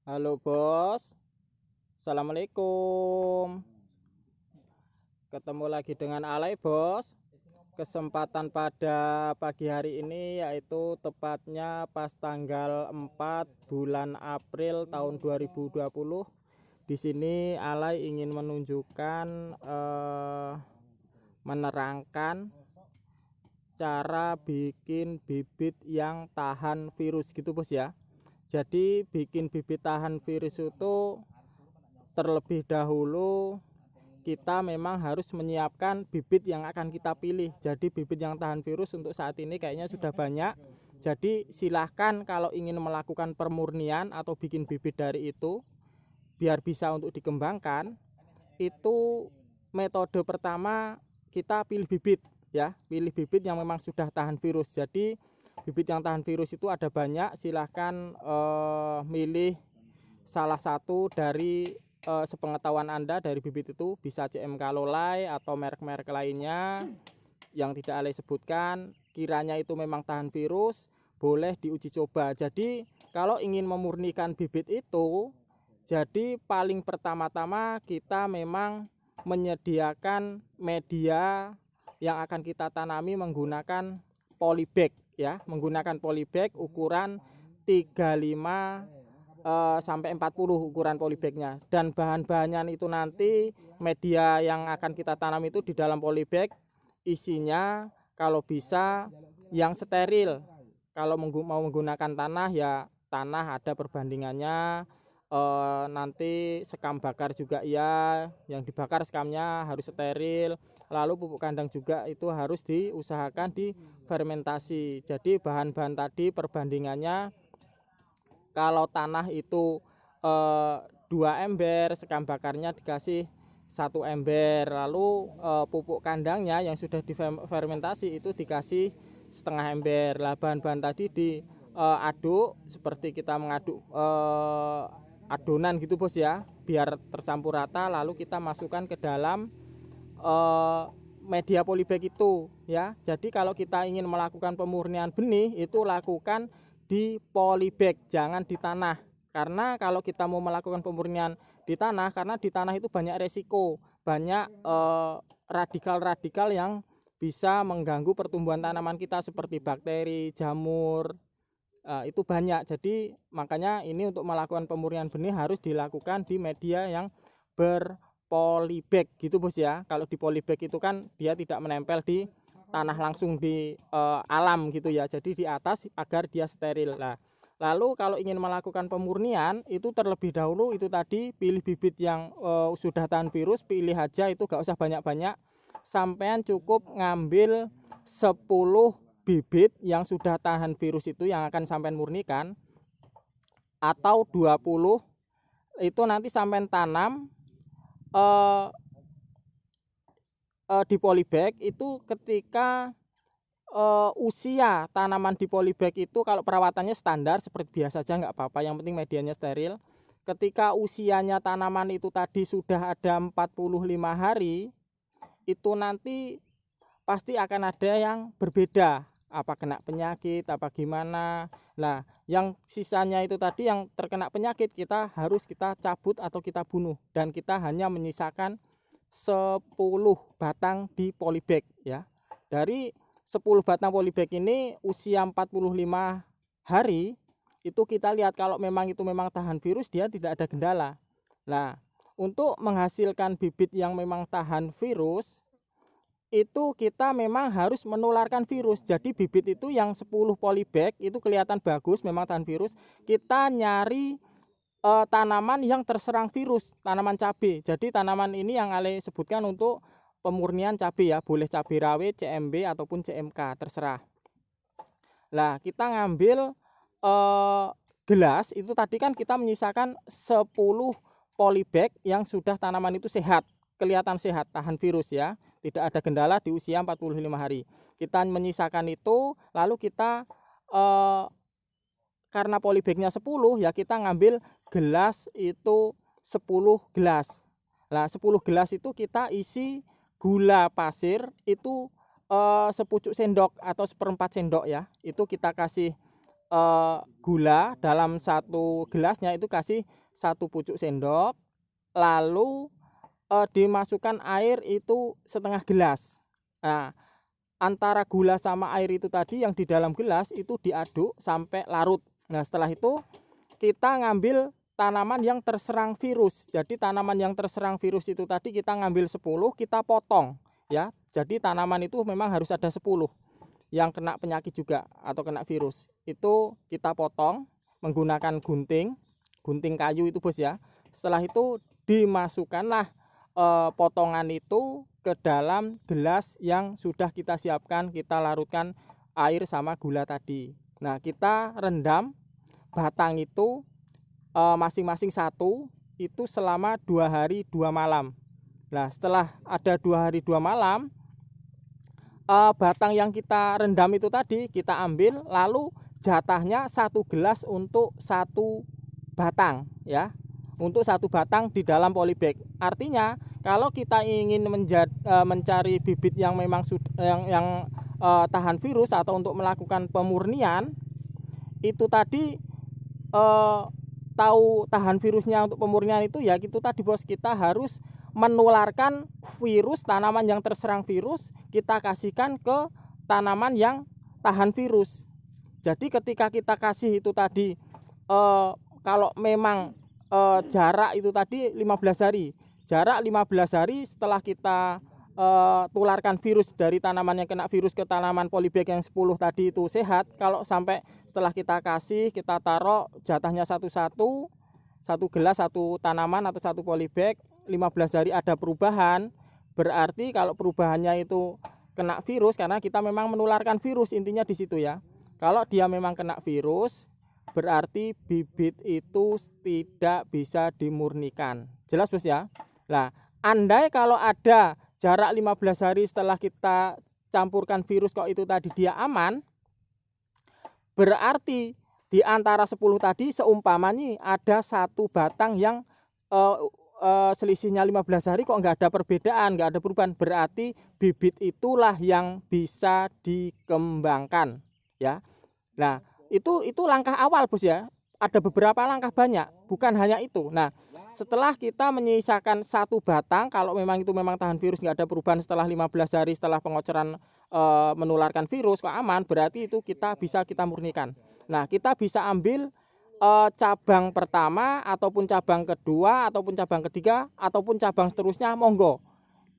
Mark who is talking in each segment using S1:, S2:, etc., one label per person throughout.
S1: Halo bos, assalamualaikum. Ketemu lagi dengan Alay bos. Kesempatan pada pagi hari ini yaitu tepatnya pas tanggal 4 bulan April tahun 2020. Di sini Alay ingin menunjukkan menerangkan cara bikin bibit yang tahan virus gitu bos ya. Jadi bikin bibit tahan virus itu terlebih dahulu kita memang harus menyiapkan bibit yang akan kita pilih. Jadi bibit yang tahan virus untuk saat ini kayaknya sudah banyak. Jadi silahkan kalau ingin melakukan permurnian atau bikin bibit dari itu biar bisa untuk dikembangkan, itu metode pertama kita pilih bibit ya, pilih bibit yang memang sudah tahan virus. Jadi bibit yang tahan virus itu ada banyak, silahkan milih salah satu dari sepengetahuan Anda dari bibit itu, bisa CMK Lolai atau merek-merek lainnya yang tidak Ale sebutkan. Kiranya itu memang tahan virus, boleh diuji coba. Jadi kalau ingin memurnikan bibit itu, jadi paling pertama-tama kita memang menyediakan media yang akan kita tanami menggunakan polybag ya, menggunakan polybag ukuran 35 sampai 40 ukuran polybagnya. Dan bahan-bahannya itu nanti media yang akan kita tanam itu di dalam polybag isinya kalau bisa yang steril. Kalau mau menggunakan tanah ya tanah ada perbandingannya. Nanti sekam bakar juga ya, yang dibakar sekamnya harus steril. Lalu pupuk kandang juga itu harus diusahakan di fermentasi. Jadi bahan-bahan tadi perbandingannya, kalau tanah itu 2 ember, sekam bakarnya dikasih 1 ember. Lalu pupuk kandangnya yang sudah difermentasi itu dikasih setengah ember. Lah bahan-bahan tadi diaduk seperti kita mengaduk adonan gitu bos ya, biar tercampur rata. Lalu kita masukkan ke dalam media polybag itu ya. Jadi kalau kita ingin melakukan pemurnian benih itu lakukan di polybag, jangan di tanah. Karena kalau kita mau melakukan pemurnian di tanah, karena di tanah itu banyak resiko, banyak radikal-radikal yang bisa mengganggu pertumbuhan tanaman kita seperti bakteri, jamur, itu banyak. Jadi makanya ini untuk melakukan pemurnian benih harus dilakukan di media yang berpolibag gitu bos ya. Kalau di polybag itu kan dia tidak menempel di tanah langsung di alam gitu ya, jadi di atas agar dia steril. Nah, lalu kalau ingin melakukan pemurnian itu terlebih dahulu itu tadi pilih bibit yang sudah tahan virus, pilih aja itu gak usah banyak-banyak, sampean cukup ngambil 10 bibit yang sudah tahan virus itu yang akan sampean murnikan, atau 20 itu nanti sampean tanam di polybag itu. Ketika usia tanaman di polybag itu kalau perawatannya standar seperti biasa aja nggak apa-apa, yang penting medianya steril. Ketika usianya tanaman itu tadi sudah ada 45 hari, itu nanti pasti akan ada yang berbeda, apa kena penyakit apa gimana. Nah, yang sisanya itu tadi yang terkena penyakit kita harus kita cabut atau kita bunuh, dan kita hanya menyisakan 10 batang di polybag ya. Dari 10 batang polybag ini usia 45 hari itu kita lihat kalau memang itu memang tahan virus, dia tidak ada gendala. Nah, untuk menghasilkan bibit yang memang tahan virus itu kita memang harus menularkan virus. Jadi bibit itu yang 10 polybag itu kelihatan bagus memang tahan virus, kita nyari tanaman yang terserang virus, tanaman cabai. Jadi tanaman ini yang Ale sebutkan untuk pemurnian cabai ya, boleh cabai rawit, CMB ataupun CMK, terserah. Nah, kita ngambil gelas itu tadi kan kita menyisakan 10 polybag yang sudah tanaman itu sehat, kelihatan sehat, tahan virus ya, tidak ada gendala di usia 45 hari. Kita menyisakan itu, lalu kita karena polybagnya 10 ya, kita ngambil gelas itu 10 gelas. Nah, 10 gelas itu kita isi gula pasir itu sepucuk sendok atau seperempat sendok ya. Itu kita kasih gula dalam satu gelasnya itu kasih 1 pucuk sendok, lalu dimasukkan air itu setengah gelas. Nah, antara gula sama air itu tadi yang di dalam gelas itu diaduk sampai larut. Nah, setelah itu kita ngambil tanaman yang terserang virus. Jadi tanaman yang terserang virus itu tadi kita ngambil 10, kita potong ya. Jadi tanaman itu memang harus ada 10 yang kena penyakit juga atau kena virus. Itu kita potong menggunakan gunting kayu itu bos ya. Setelah itu dimasukkanlah potongan itu ke dalam gelas yang sudah kita siapkan, kita larutkan air sama gula tadi. Nah, kita rendam batang itu masing-masing 1 itu selama 2 hari 2 malam. Nah, setelah ada 2 hari 2 malam, batang yang kita rendam itu tadi kita ambil, lalu jatahnya 1 gelas untuk 1 batang ya. Untuk 1 batang di dalam polybag. Artinya kalau kita ingin mencari bibit yang memang yang tahan virus atau untuk melakukan pemurnian, itu tadi tahu tahan virusnya untuk pemurnian itu ya itu tadi bos, kita harus menularkan virus, tanaman yang terserang virus kita kasihkan ke tanaman yang tahan virus. Jadi ketika kita kasih itu tadi kalau memang jarak itu tadi 15 hari. Jarak 15 hari setelah kita tularkan virus dari tanaman yang kena virus ke tanaman polybag yang 10 tadi itu sehat. Kalau sampai setelah kita kasih, kita taruh jatahnya satu-satu, 1 gelas 1 tanaman atau 1 polybag, 15 hari ada perubahan, berarti kalau perubahannya itu kena virus karena kita memang menularkan virus, intinya di situ ya. Kalau dia memang kena virus, berarti bibit itu tidak bisa dimurnikan. Jelas bos ya. Nah, andai kalau ada jarak 15 hari setelah kita campurkan virus kok itu tadi dia aman, berarti di antara 10 tadi seumpamanya ada 1 batang yang selisihnya 15 hari kok nggak ada perbedaan, nggak ada perubahan, berarti bibit itulah yang bisa dikembangkan ya. Nah, itu langkah awal bos ya. Ada beberapa langkah banyak, bukan hanya itu. Nah, setelah kita menyisakan 1 batang, kalau memang itu memang tahan virus, nggak ada perubahan setelah 15 hari setelah pengocoran menularkan virus kok aman, berarti itu kita murnikan. Nah, kita bisa ambil cabang pertama ataupun cabang kedua ataupun cabang ketiga ataupun cabang seterusnya, monggo.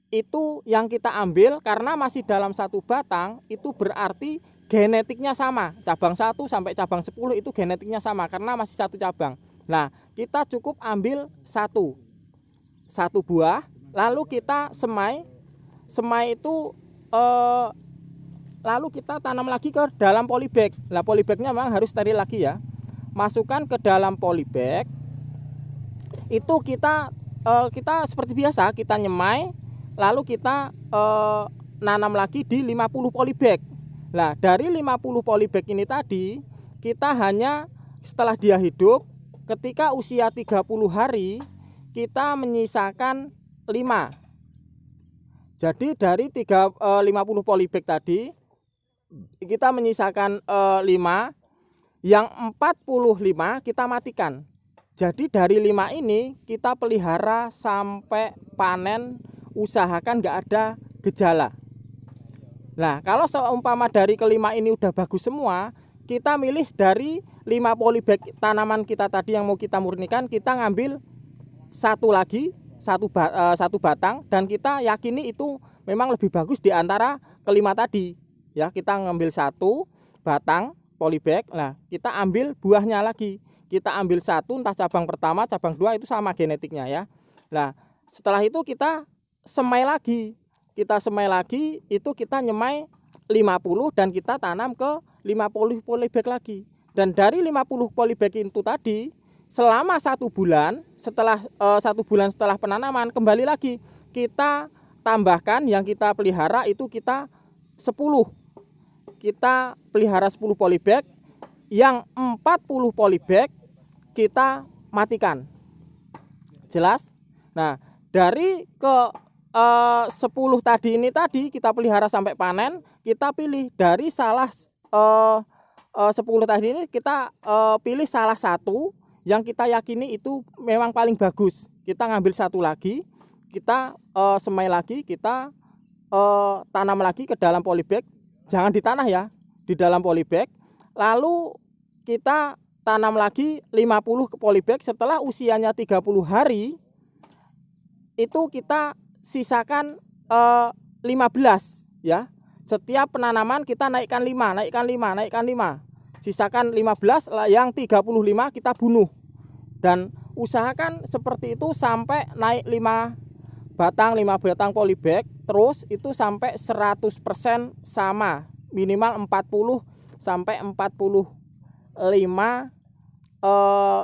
S1: Itu yang kita ambil karena masih dalam 1 batang, itu berarti genetiknya sama. Cabang 1 sampai cabang 10 itu genetiknya sama karena masih 1 cabang. Nah, kita cukup ambil 1 buah, lalu kita semai itu lalu kita tanam lagi ke dalam polybag. Nah, polybagnya memang harus steril lagi ya. Masukkan ke dalam polybag. Itu kita seperti biasa, kita nyemai, lalu kita nanam lagi di 50 polybag. Nah, dari 50 polybag ini tadi, kita hanya setelah dia hidup, ketika usia 30 hari, kita menyisakan 5. Jadi dari 50 polybag tadi, kita menyisakan 5, yang 45 kita matikan. Jadi dari 5 ini kita pelihara sampai panen, usahakan nggak ada gejala. Nah, kalau seumpama dari kelima ini udah bagus semua, kita milih dari 5 polybag tanaman kita tadi yang mau kita murnikan, kita ngambil 1 lagi, 1 batang, dan kita yakini itu memang lebih bagus di antara kelima tadi. Ya, kita ngambil 1 batang polybag. Nah, kita ambil buahnya lagi. Kita ambil 1, entah cabang pertama, cabang 2 itu sama genetiknya ya. Nah, setelah itu kita semai lagi. Itu kita nyemai 50 dan kita tanam ke 50 polybag lagi. Dan dari 50 polybag itu tadi, selama 1 bulan setelah 1 bulan setelah penanaman, kembali lagi kita tambahkan yang kita pelihara itu kita 10. Kita pelihara 10 polybag, yang 40 polybag kita matikan. Jelas? Nah, dari ke 10 tadi ini tadi kita pelihara sampai panen, kita pilih dari salah 10 tadi ini kita pilih salah satu yang kita yakini itu memang paling bagus. Kita ngambil satu lagi, kita semai lagi, kita tanam lagi ke dalam polybag. Jangan di tanah ya, di dalam polybag. Lalu kita tanam lagi 50 ke polybag. Setelah usianya 30 hari itu kita sisakan 15 ya. Setiap penanaman kita naikkan 5, sisakan 15, yang 35 kita bunuh. Dan usahakan seperti itu sampai naik 5 batang polybag, terus itu sampai 100% sama, minimal 40 sampai 45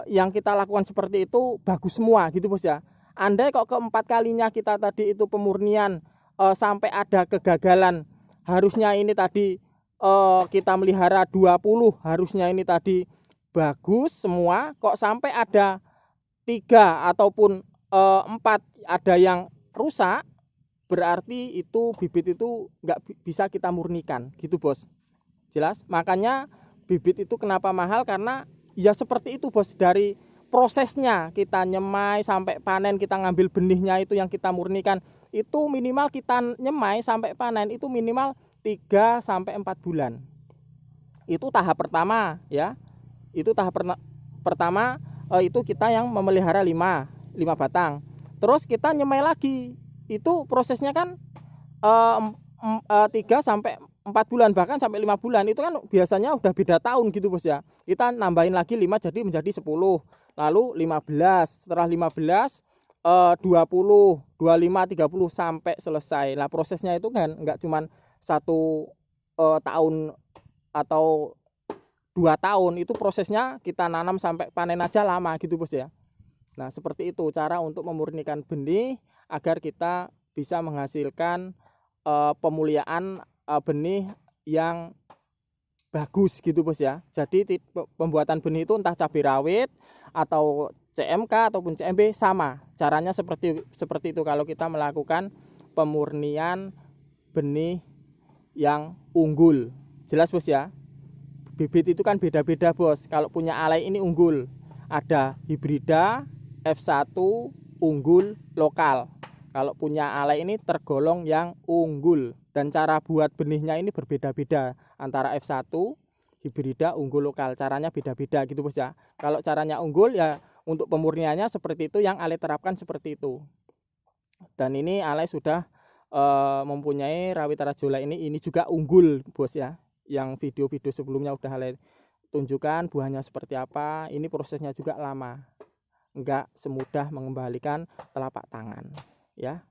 S1: yang kita lakukan seperti itu bagus semua gitu bos ya. Andai kok keempat kalinya kita tadi itu pemurnian sampai ada kegagalan, harusnya ini tadi kita melihara 20, harusnya ini tadi bagus semua, kok sampai ada 3 ataupun 4 ada yang rusak, berarti itu bibit itu nggak bisa kita murnikan gitu bos. Jelas? Makanya bibit itu kenapa mahal, karena ya seperti itu bos, dari prosesnya kita nyemai sampai panen, kita ngambil benihnya itu yang kita murnikan, itu minimal kita nyemai sampai panen itu minimal 3 sampai 4 bulan. Itu tahap pertama ya. Itu tahap pertama itu kita yang memelihara 5 batang. Terus kita nyemai lagi. Itu prosesnya kan 3 sampai 4 bulan, bahkan sampai 5 bulan. Itu kan biasanya udah beda tahun gitu bos ya. Kita nambahin lagi 5 jadi menjadi 10. Lalu 15. Setelah 15 20, 25, 30 sampai selesai. Nah, prosesnya itu kan enggak cuman 1 tahun atau 2 tahun. Itu prosesnya kita nanam sampai panen aja lama gitu bos ya. Nah, seperti itu cara untuk memurnikan benih agar kita bisa menghasilkan pemuliaan benih yang bagus gitu bos ya. Jadi pembuatan benih itu entah cabai rawit atau CMK ataupun CMB sama. Caranya seperti itu kalau kita melakukan pemurnian benih yang unggul. Jelas bos ya. Bibit itu kan beda-beda bos. Kalau punya Alay ini unggul. Ada hibrida, F1 unggul lokal. Kalau punya Alay ini tergolong yang unggul. Dan cara buat benihnya ini berbeda-beda antara F1 hibrida unggul lokal. Caranya beda-beda gitu bos ya. Kalau caranya unggul ya untuk pemurniannya seperti itu, yang Alay terapkan seperti itu. Dan ini Alay sudah mempunyai rawit rajola ini juga unggul bos ya. Yang video-video sebelumnya udah Alay tunjukkan buahnya seperti apa. Ini prosesnya juga lama. Enggak semudah mengembalikan telapak tangan ya.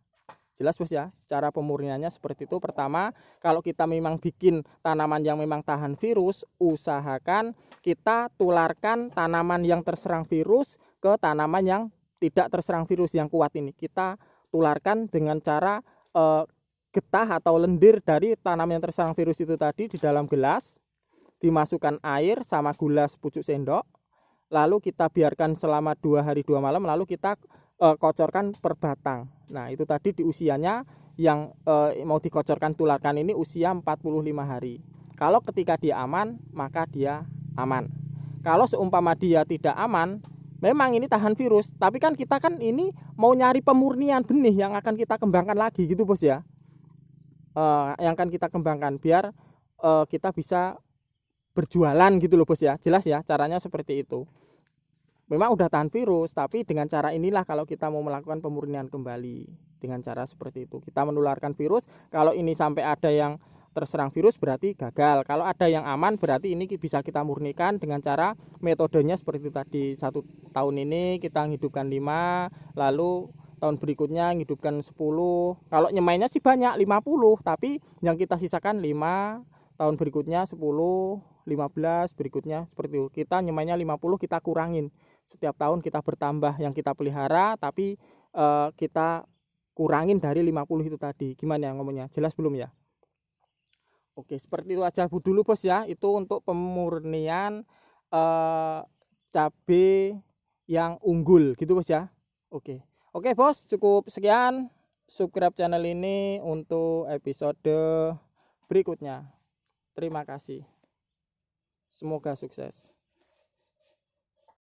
S1: Jelas bos ya, cara pemurniannya seperti itu. Pertama, kalau kita memang bikin tanaman yang memang tahan virus, usahakan kita tularkan tanaman yang terserang virus ke tanaman yang tidak terserang virus yang kuat ini. Kita tularkan dengan cara getah atau lendir dari tanaman yang terserang virus itu tadi di dalam gelas, dimasukkan air sama gula sepucuk sendok, lalu kita biarkan selama 2 hari 2 malam, lalu kita kocorkan per batang. Nah, itu tadi di usianya yang mau dikocorkan tularkan ini usia 45 hari. Kalau ketika dia aman, maka dia aman. Kalau seumpama dia tidak aman, memang ini tahan virus, tapi kan kita kan ini mau nyari pemurnian benih yang akan kita kembangkan lagi gitu bos ya. Yang akan kita kembangkan biar kita bisa berjualan gitu loh bos ya. Jelas ya, caranya seperti itu. Memang udah tahan virus, tapi dengan cara inilah kalau kita mau melakukan pemurnian kembali. Dengan cara seperti itu kita menularkan virus. Kalau ini sampai ada yang terserang virus berarti gagal. Kalau ada yang aman berarti ini bisa kita murnikan dengan cara metodenya seperti itu tadi. 1 tahun ini kita hidupkan 5, lalu tahun berikutnya hidupkan 10. Kalau nyemainya sih banyak 50, tapi yang kita sisakan 5, tahun berikutnya 10, 15, berikutnya seperti itu. Kita nyemainya 50, kita kurangin. Setiap tahun kita bertambah yang kita pelihara, tapi kita kurangin dari 50 itu tadi. Gimana ya ngomongnya? Jelas belum ya? Oke, seperti itu aja dulu bos ya. Itu untuk pemurnian cabai yang unggul gitu bos ya. Oke bos, cukup sekian. Subscribe channel ini untuk episode berikutnya. Terima kasih. Semoga sukses.